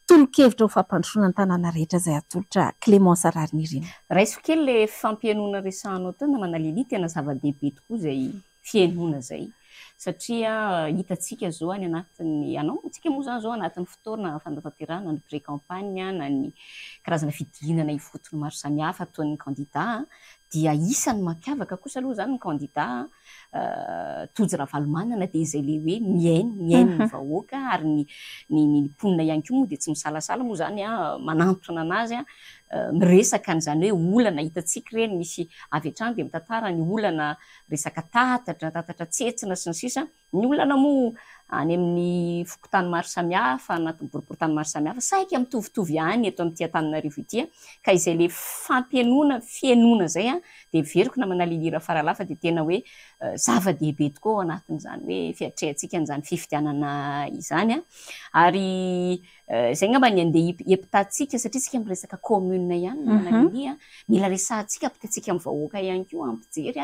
tolo-kevitra ho fampandrosoana ny tanàna rehetra izay atolotra Clémence Rarinirina. Raiso kely le fampianoana resahanao tena manalili tena zava-dehibe tokoa izay fianoana izay satria hitantsika zao any anatin'ny anao tsika moa zany zao anatin'ny fotoana fandatanterahana ny pré-campagne na ny karazana fidinana ifotony maro samihafa ataon'ny candidat dia isan'ny mampiavaka kosa aloha zany ny candidat Tojo Ravalomanana dia izay le hoe miaino ny vahoaka ary ny mponina ihany koa moa dia tsy misalasala moa zany manantona anazy miresaka an'izany hoe olana hitantsika ireny misy avy hatrany dia mitantara ny olana resaka tatatra tsetsina sy ny sisa, ny olana moa any amin'ny fokotany maro samihafa anatin'ny boriboritany maro samihafa saika mitovitovy ihany eto amin'ity Antananarivo ity ka izay le fampianoana fianoana izay dia veriko na manalilira faralafa dia tena hoe zava-dehibe tokoa ao anatin'izany hoe fiatrehantsika an'izany fifidianana izany ary izay ngamba ny andeha hiampitatsika satria tsika miresaka commune ihany manalilia mila resahantsika ampitantsika amin'ny vahoaka ihany koa ampijery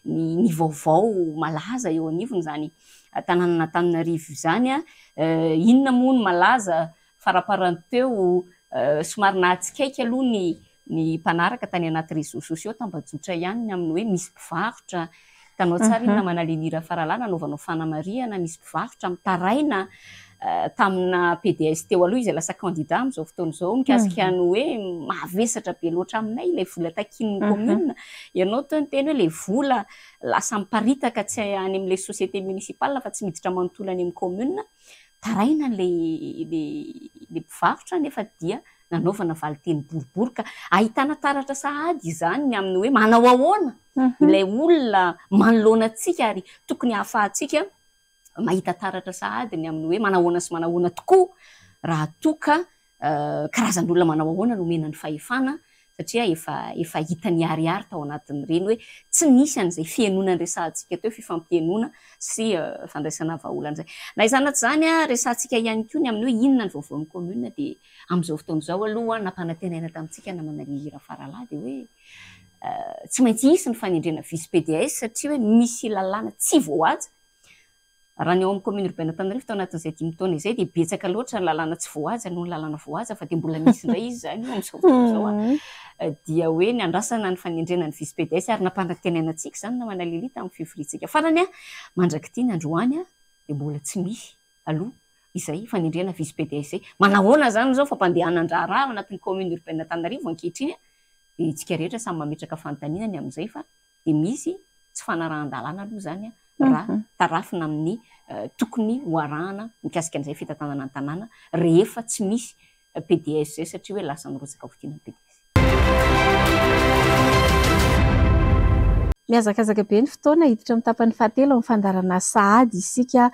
ny vaovao malaza eo anivony izany tanàna Antananarivo izany inona moa ny malaza faraparany teo somary nahatsikaiky aloha ny mpanaraka tany anaty réseaux sociaux tambajotra ihany amin'ny hoe misy mpivarotra tanao tsara inona manalilira faralana nanaovanao fanamariana misy mpivarotra mitaraina tamina PDS teo aloha izy lasa candidat amin'izao fotoana izao mikasika ny hoe mavesatra be loatra aminay ilay vola takin'ny commune ianao tao ny teny hoe le vola lasa miparitaka tsy any amin'ilay société municipale fa tsy miditra manontolo any amin'ny commune taraina le mpivarotra nefa dia nanaovana valiteny boribory ka ahitana taratra sahady izany amin'ny hoe manao ahoana ilay olona manoloana antsika ary tokony hahafahantsika mahita taratra sahady ny amin'ny hoe manahoana sy manahoana tokoa raha toka karazan'olona manao ahoana no mena ny fahefana satria efa hitany ariary tao anatin'ireny hoe tsy nisy an'izay fianonana resahantsika teo fifampianona sy fandraisana vahaolana zay. Na izanaty zany resahantsika ihany koa ny amin'ny hoe inona ny vaovaon'ny commune dia amin'izao fotoan'izao aloha nampanantenaina tamintsika namana Lira Faralahy dia hoe tsy maintsy hisy ny fanendrena vice PDS satria hoe misy lalàna tsy voahaja. Raha ny ao amin'ny commune urbaine Antananarivo tao anatin'izay 5 taona izay dia betsaka loatra ny lalàna tsy voahaja noho ny lalàna voahaja fa dia mbola misy indray izy zany amin'izao fotoan'izao dia hoe ny andrasana ny fanendrena ny vice PDS ary nampanantenana antsika zany namana Lili tamin'ny février-tsika farany mandraky ity ny androany dia mbola tsy misy aloha izay fanendrena vice PDS zay. Manahoana zany zao fampandehanan-draharaha ao anatin'ny commune urbaine Antananarivo ankehitriny dia isika rehetra samy mametraka fanontanianany amin'izay fa dia misy tsy fanarahan-dalàna aloha zany raha tarafina amin'ny tokony hoarahana mikasika an'izay fitantanana an-tanàna rehefa tsy misy PDS zay satria hoe lasa nirotsaka hovidiana PDS. Miazakazaka be ny fotoana hiditra amin'ny tapany fahatelo amin'ny fandarana sahady isika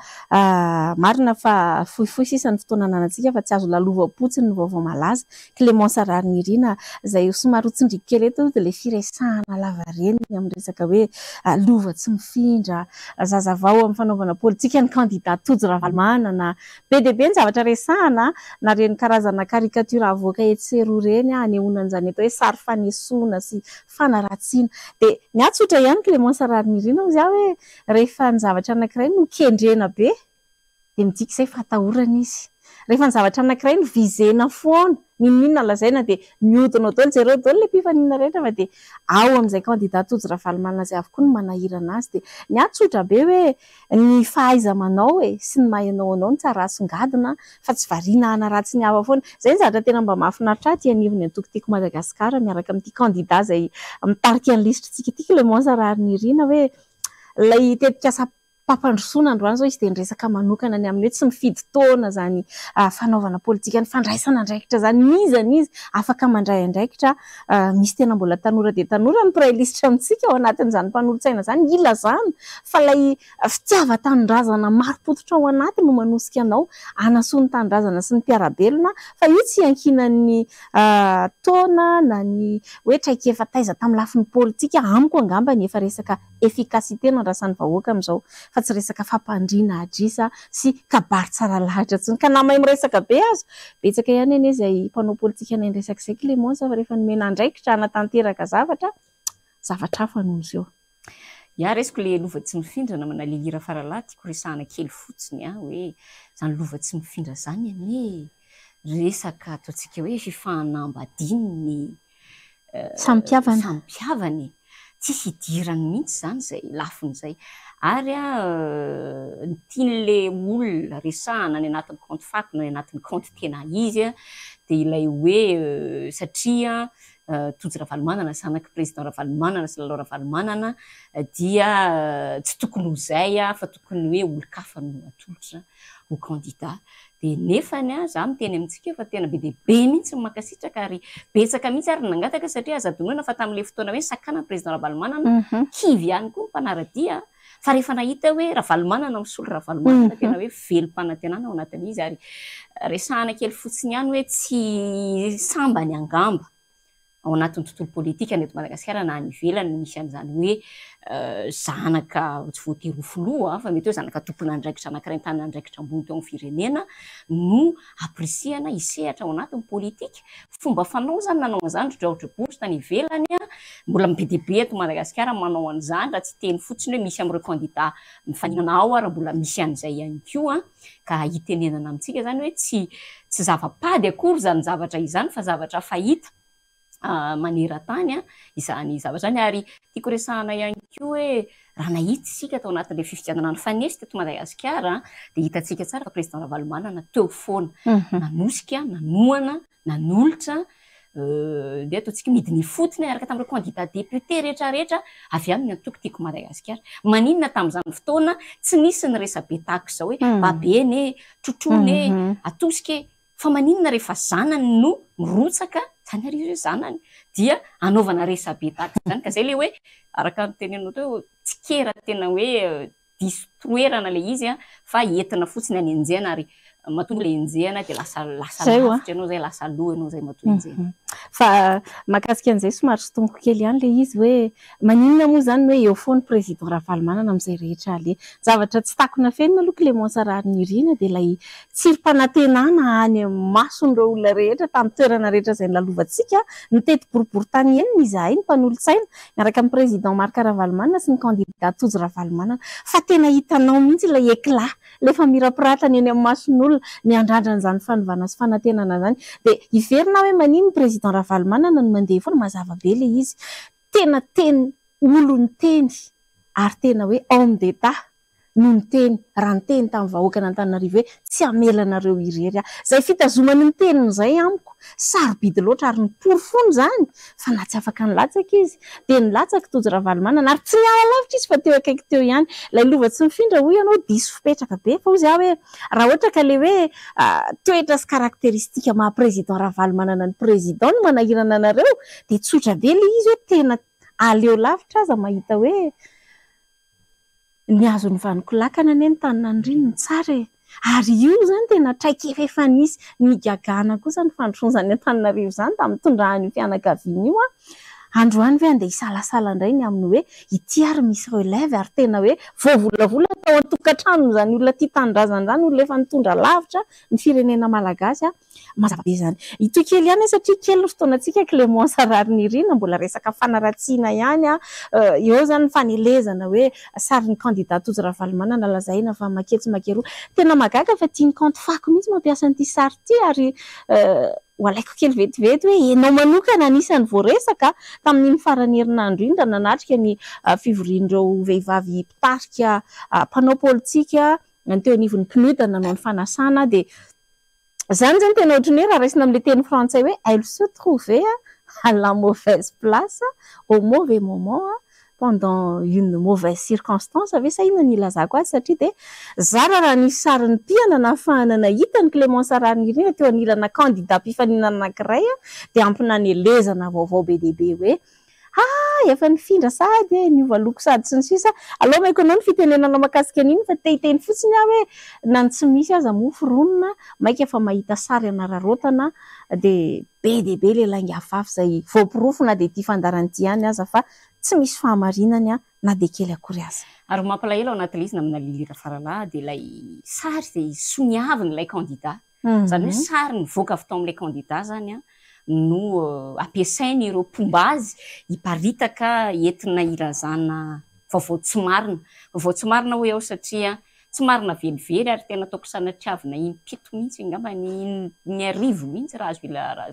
marina fa fohifohy sisa ny fotoana ananantsika fa tsy azo lalovam-potsiny ny vaovao malaza. Clémence Rarinirina izay somary hotsindriky kely eto dia ilay firesahana lava reny amin'ny resaka hoe lova tsy mifindra, zazavao amin'ny fanaovana politika ny candidat Tojo Ravalomanana, be dia be ny zavatra resahana na reny karazana karikatura avoaka etseroa reny anehoana an'izany atao hoe sary fanesoana sy fanaratsiana dia ny atsotra ihany Clémence Rarinirina hozy aho hoe rehefa ny zavatra anankiray no kendrena be dia midika izay fatahorana izy. Rehefa ny zavatra anankiray no vizena foana ninona lazaina dia mihodina daholo jereo daholo ilay mpifanina rehetra fa dia ao amin'izay candidat Tojo Ravalomanana izay avokoa no manahirana azy dia ny atsotra be hoe ny fahaiza manao sy ny mahanao anao no tsara asongadina fa tsy variana hanaratsy ny hafa foana. Izay ny zavatra tena mba mahafinaritra ahy ty anivony antokotiko Madagasikara miaraka amin'ity candidat izay mitarika ny listrantsika ity Clémence Rarinirina hoe ilay tetika pampandrosoana androany zao izy dia niresaka manokana ny amin'ny hoe tsy mifidy taona zany fanaovana politika ny fandraisana andraikitra zany mizana izy afaka mandray andraikitra misy tena mbola tanora dia tanora ny mpiray lisitra amintsika ao anatin'izany mpanolontsaina zany ilazana fa ilay fitiava-tanindrazana maro-pototra ao anatiny no manosika anao anasoa ny tanindrazana sy ny mpiarabelona fa io tsy ankinan'ny taona na ny hoe traikefa taiza tamin'ny lafin'ny politika amiko angamba ny efa resaka efficacité no andrasan'ny vahoaka amin'izao fa tsy resaka fampandriana adrisa sy kabary tsara lahatra tsony ka na mahay miresaka be azo betsaka ihany anie izay mpanao politika nay resaka izay Clémence fa rehefa nomena andraikitra anatanteraka zavatra hafa noho izy eo. Ia resiko le lova tsy mifindra namana Lira Faralahy tiako resahana kely fotsiny hoe zany lova tsy mifindra zany anie resaka ataontsika hoe fifahanambadininy sampiavany tsisy idirany mihitsy zany zay lafin'izay ary ny tian'le olona resahana ny anatin'ny compte fac na ny anatin'ny compte tena izy dia ilay hoe satria Tojo Ravalomanana zanaky président Ravalomanana sy lalao Ravalomanana dia tsy tokony ho zay fa tokony hoe olo-kafa no atolotra ho candidat dia nefany za miteny amintsika fa tena be dia be mihitsy ny makasitraka ary betsaka mihitsy ary nangataka satria azadonoina fa tamin'ilay fotoana hoe sakana président Ravalomanana kivy ihany koa mpanaradia fa rehefa nahita hoe Ravalomanana misolo Ravalomanana tena hoe velom-panantenana ao anatin'izy ary resahana kely fotsiny ihany hoe tsy sambany angamba ao anatin'ny tontolo politika ny eto Madagasikara na any ivelany misy an'izany hoe zanaka tsy voatery ho filoha fa mety hoe zanaka tompon'andraikitra anankiray ny tanan'andraikitra ambony teo amin'ny firenena no apresiana hisehatra ao anatin'ny politika. Fomba fanao zany nanao an'izany George Bush tany ivelany mbola be dia be eto Madagasikara manao an'izany raha tsy teny fotsiny hoe misy amin'ireo candidat mifaninana ao raha mbola misy an'izay ihany koa ka hitenenana amintsika zany hoe tsy zava-pady akory zany zavatra izany fa zavatra fahita maneran-tany izany zavatra zany ary tiako resahana ihany koa hoe raha nahita isika tao anatin'ilay fifidianana ny fanesy teto Madagasikara dia hitantsika tsara fa président Ravalomanana teo foana nanosika nanoana nanolotra dia ataontsika midiny fotony araka tamin'ireo candidat député rehetrarehetra avy amin'ny antokotiko Madagasikara. Maninona tamin'izany fotoana tsy nisy ny resabe tahaka izao hoe babeny trotrony atosika fa maninona rehefa zanany no mirotsaka zany ary izy zanany dia anaovana resabe tahaka izany ka zay le hoe araka ny tenenao teo tsy kera tena hoe distruerana le izy fa entina fotsiny any enjehana ary mahatonga le enjehana dia lasa lavitra ianao zay lasa loha ianao zay matoa enjehana. fa mahakasika an'izay somary sotomoko kely ihany le izy hoe maninona moa zany hoe eo foany président Ravalomanana amin'izay rehetra le zavatra tsy takona fenina aloha Clémence Rarinirina dia ilay tsirom-panantenana any mason'ireo olona rehetra tamin'ny toerana rehetra izay nilalovantsika no tety boribory tany enina izahay ny mpanolotsaina miaraka amin'ny président Marc Ravalomanana sy ny candidat Tojo Ravalomanana fa tena hitanao mihitsy ilay éclat lefa mirapiratana eny amin'ny mason'olona ny andrandra an'izany fanovana sy fanantenana zany dia iverina hoe manino ny président Ravalomanana no mandeha foana mazava be le izy tena teny olony teny ary tena hoe homme d'état no ny teny raha ny teny tamin'ny vahoaka n'Antananarivo hoe tsy amelanareo irery zay fitazomany ny teniny izay amiko sarobidy loatra ary ny porofony zany fa na tsy afaka nilatsaka izy dia nilatsaka Tojo Ravalomanana ary tsy miala lavitra izy fa teo akaiky teo ihany ilay lova tsy mifindra hoy ianao diso fipetraka be fa ozy aho hoe raha ohatra ka le hoe toetra sy karakteristika maha président Ravalomanana ny président no manahirana anareo dia tsotra be le izy hoe tena aleo lavitra aza mahita hoe ny azony vanikolakana ny Antananarivo ny tsara ary io zany tena traika efa nisy ny gagana kosa ny fandrosoan'izany Antananarivo zany tamin'ny tondrahan'ny fianakaviana io androany hoe andeha hisalasala indray ny amin'ny hoe ity ary misy relève ary tena hoe voavolavola tao an-tokantrano zany olona tia tanindrazana zany olona efa nitondra lavitra ny firenena malagasy mazava be zany ito kely ihany satria kely ny fotoanantsika Clémence Rarinirina mbola resaka fanaratsiana ihany eo zany fanelezana hoe sarin'ny candidat Tojo Ravalomanana lazaina fa maketsy makeroa tena magaga fa tia ny compte fako mihitsy mampiasa an'ity sary ity ary alaiko kely vetivety hoe enao manokana anisany voaresaka tamin'iny farany herinandro iny raha nanatrika ny fivorian'ireo vehivavy mpitarika mpanao politika ny teo anivon'ny PNUD nanao ny fanasana dia zany tena ohatrany hoe raha raisina amin'ilay teny frantsay hoe elle se trouvait à la mauvaise place au mauvais moment pendant une mauvaise circonstance ave sa ina ny ilazako azy satria dia zara raha nisy sarin'ny mpiana na ahafahana nahita ny Clémence Rarinirina teo anilana candidat mpifaninana anankiray dia ampinanelezana vaovao be dia be hoe efa nifindra sady niova loko sady sy ny sisa aloha maiko anao ny fitenenana makasika an'iny fa tehiteny fotsiny aho hoe na ny tsy misy aza mofo ronona maika efa mahita sary anararotana dia be lehilahy ngafafy izay voapirofona dia ity fandaran'ity ihany aza fa tsy misy fahamarinany na dia kely akory aza ary mampalahelo ao anatin'ilay izy namina Lili Rafaralahy dia ilay sary izay soniaviny ilay candidat zany hoe sary nivoaka avy tao amin'ilay candidat zany no ampiasainy ireo pombazy hiparitaka entina irazana vaovao tsy marina hoe ao satria tsy marina velively ary tena ataoko sanatiavina impito mihitsy angamba ny arivo mihitsy raha azo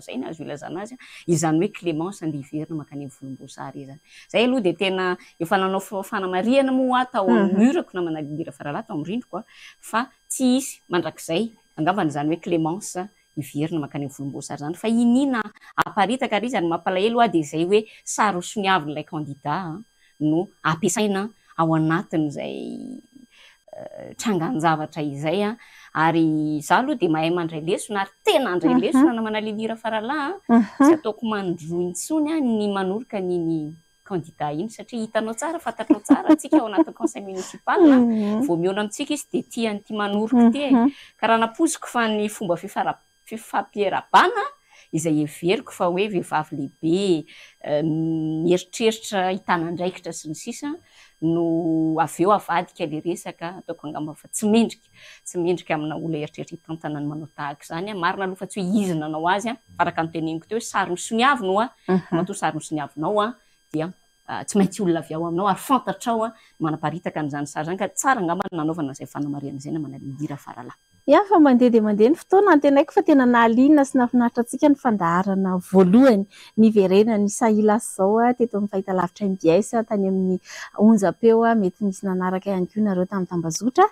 zay na azo ilazana azy izany hoe Clémence andeha hiverina makany amin'ny volomboasary izany zay aloha dia tena efa nanao fanamariana moa tao amin'ny murako namana Lili Rafaralahy tao amin'ny rindroko fa tsy hisy mandrakizay angamba izany hoe Clémence hiverina makany amin'ny volomboasary zany fa inina aparitaka ary izy any mampalahelo dia izay hoe sary hosoniavin'ilay candidat no ampiasaina ao anatin'izay trangan-javatra izay ary za aloha dia mahay mandray lesona ary tena andray lesona namana Lili Rafaralahy tsy ataoko mandroy intsony ny manorika niny candidat iny satria hitanao tsara fantatrao tsara antsika ao anatin'ny conseil municipal vao miona amintsika izy dia tian'ity manoriko ty ka raha napoziko fa ny fomba fifampiarabana izay everiko fa hoe vehivavy lehibe mieritreritra hitanandraikitra sy ny sisa no avy eo avadika le resaka ataoko angamba fa tsy mendrika amina olona eritreritra hitantanany manao tahaka izany marina aloha fa tsy hoe izy nanao azy araka ny teneniko teo hoe sary misoniavinao mato sary misoniavinao dia tsy maintsy olona avy ao aminao ary fantatrao manaparitaka an'izany sary zany ka tsara angamba nanaovana izay fanamariana izay namana Lili Rafaralahy fa mandeha dia mandeha ny fotoana antenaiko fa tena nahaliana sy nahafinaritra antsika ny fandaharana voalohany niverena ny Sahilas zao teto amin'ny fahitalavitra MBS tany amin'ny onjam-peo mety nisy nanaraka ihany koa nareo tamin'ny Tambazotra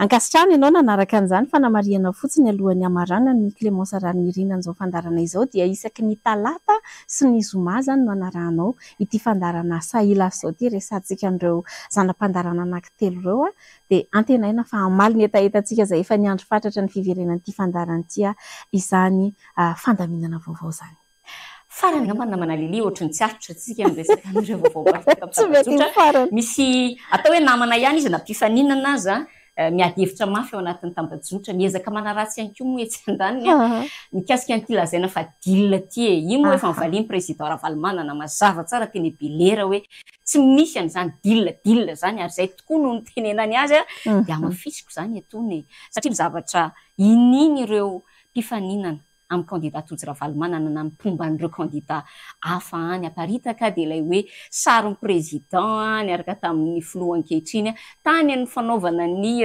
ankasitrahana ianao nanaraka an'izany fanamariana fotsiny alohan'ny hamarana ny Clémence Rarinirina an'izao fandarana izao dia isaky ny talata sy ny zoma zany no anarahanao ity fandarana Sahilas zao ity resantsika an'ireo zanam-pandarana anankitelo ireo dia antenaina fa amaly ny etaetantsika izay efa niandro fatratra ny fiverenan'ity fandaran'ity izany fandaminana vaovao zany. Farany angamba namana Lili ohatrany tsy aritra tsika miresaka amin'ireo vaovao tsy mety farany misy atao hoe namana ihany izy na mpifaninana aza miady hevitra mafy ao anatin'ny tambajotra miezaka manaratsy ihany koa moa etsy an-daniny mikasika an'ity lazaina fa dila ty io moa efa mivaliany président Ravalomanana mazava tsara teny Belera hoe tsy misy an'izany dila zany ary zay tokoa no nitenenany azy dia amafisiko zany etony satria zavatra ininy ireo mpifaninana amin'ny candidat Tojo Ravalomanana na mipomban'ireo candidat hafa any aparitaka dia ilay hoe sarin'ny président niaraka tamin'ny filoha ankehitriny tany ny fanaovana ny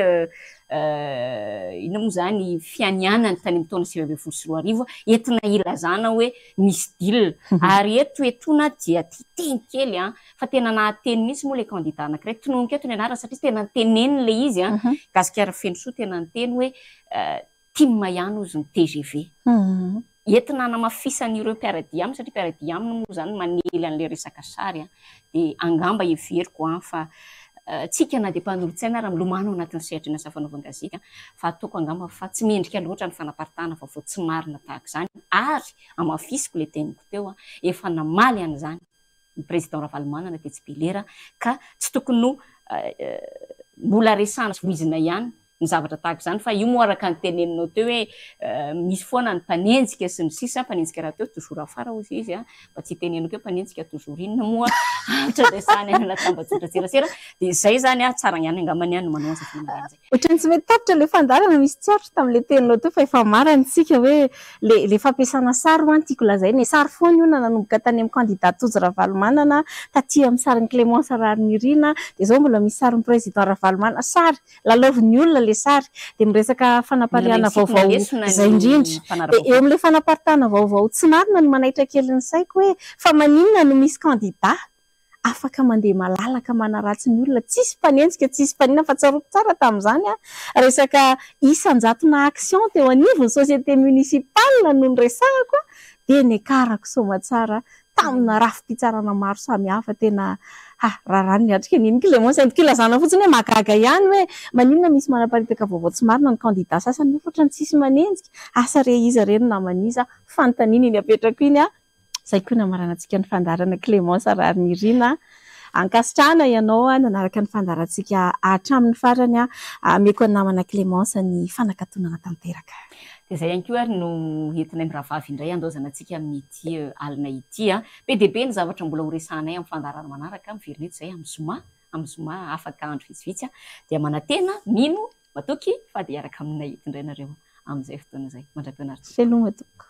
ina moa zany fianianany tany amin'ny taona 2024 entina ilazana hoe misy dila ary etona dia titeny kely fa tena nahateny mihitsy moa le candidat anankiray tononika eto ny anarana satria tena niteneny le izy gasikara feno soa tena niteny hoe Timma ihany ozy ny TGV entina namafisan'ireo mpiara-dia aminy satria mpiara-dia aminy moa zany manely an'le resaka sary dia angamba everiko fa tsika na dia mpanolontsaina raha milomano anatin'ny sehatra ny asa fanaovan-gazety fa ataoko angamba fa tsy mendrika loatra ny fanaparitahana fa vao tsy marina tahaka izany ary amafisiko le teniko teo efa namaly an'izany ny président Ravalomanana tetsy Belera ka tsy tokony no mbola resana sy voizina ihany ny zavatra tahaka izany fa io moa araka ny teneninao teo hoe misy foana ny mpanenjika sy ny sisa mpanenjika raha teo toujours afara ozy izy mba tsy teneniko hoe mpanenjika toujours inona moa ohatra resany any anatambajotra serasera dia izay zany tsara ihany angambany ihany no manao an'izay fanangan'izay ohatrany tsy mety tapitra le fandarana misy tsiaritra tamin'le teninao teo fa efa marany tsika hoe le fampiasana sary ho antiako lazainy sary foana io na nanomboka tany amin'ny candidat Tojo Ravalomanana taty amin'ny sarin'ny Clémence Rarinirina dia zao mbola misy sarin'ny président Ravalomanana sary lalaovin'ny olona le sary dia miresaka fanapariana vaovao izay indrindra dia eo amin'ilay fanaparitahana vaovao tsy marina no manaitra kely ny saiko hoe fa maninona no misy candidat afaka mandeha malalaka manaratsy ny olona tsisy mpanenjika tsisy mpanina fa tsaroko tsara tamin'izany resaka isan-jatona action teo anivon'ny société municipale no resahako dia nekarako somatsara tamina rafi-pitsarana maro samihafa tena raha ny atrika niny Clémence andiko ilazana fotsiny hoe magaga ihany hoe maninona misy manaparitaka vaovao tsy marina ny candidat sasany nefa ohatrany tsisy manenjika asa re iza reny namaniza fantaniny iny apetrako iny zay koa namarana antsika ny fandarana Clémence Rarinirina ankasitrahana ianao nanaraka ny fandarantsika hatramin'ny farany meko ny namana Clémence ny fanakatonana tanteraka dia zay ihany koa ary no entinay miravavy indray andozana antsika amin'ity alina ity be dia be ny zavatra mbola horesanay amin'ny fandarana manaraka miverina eto zay amin'ny zoma afaka andro vitsivitsy dia manantena mino matoky fa dia araka aminay eto indray nareo amin'izay fotoana izay mandra-pionaritra veloma toko